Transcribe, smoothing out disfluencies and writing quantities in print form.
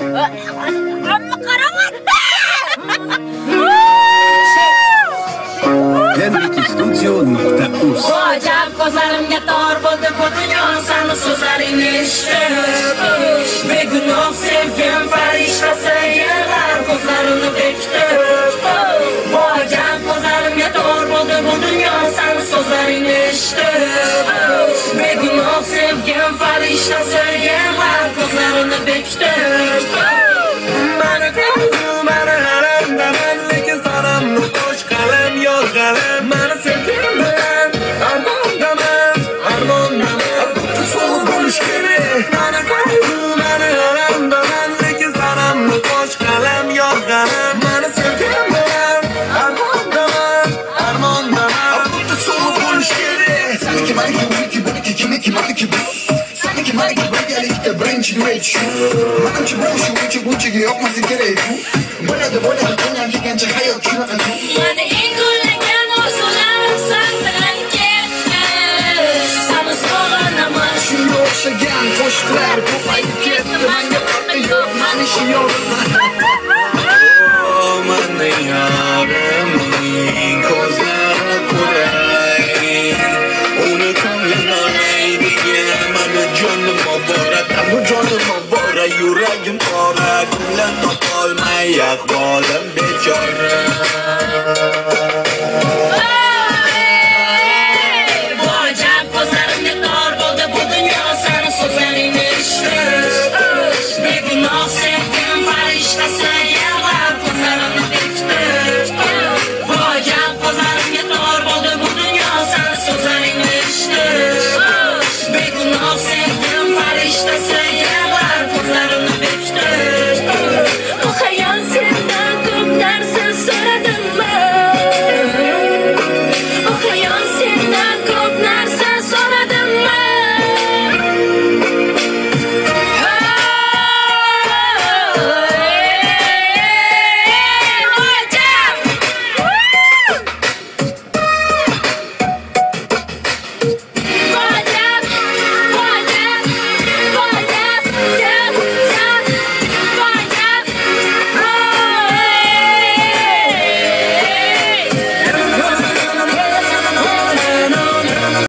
Amma qaraman. Studio.uz Hojam ko'zlarimga tor bo'ldi bu dunyo sani so'zlaringni eshitib. Begunoh sevgim farishtasi yig'lar ko'zlarimni bekitib. Hojam ko'zlarimga tor bo'ldi bu dunyo sani so'zlaringni eshitib. Begunoh sevgim farishtasi yig'lar ko'zlarimni bekitib. Mani haramdaman lekin sanamni qo'sh qalam yozganim mani sevgimdan armondaman so'lib bo'lish kerak mani haramdaman lekin sanamni qo'sh qalam yozganim mani sevgimdan armondaman so'lib bo'lish kerak Sanki buniki kimiki Sanki birgalikda birinchi duet shu Manimcha bunchaga yoqmasa kerak Bo'ladi o'ynagancha hayot shunaqa Mani eng qo'llagan orzularim sen bilan ketdi Sani sog'inaman Shunga o'xshagan qo'shiqlar ko'payib ketdi Manga farqi yo'q, mani ishi yo'q Mani yarimning ko'zlari ko'ray Uni ko'nglim olmaydigan Mani jonim obora Yuragim qora Ko'nglim topolmay ahvolim bechora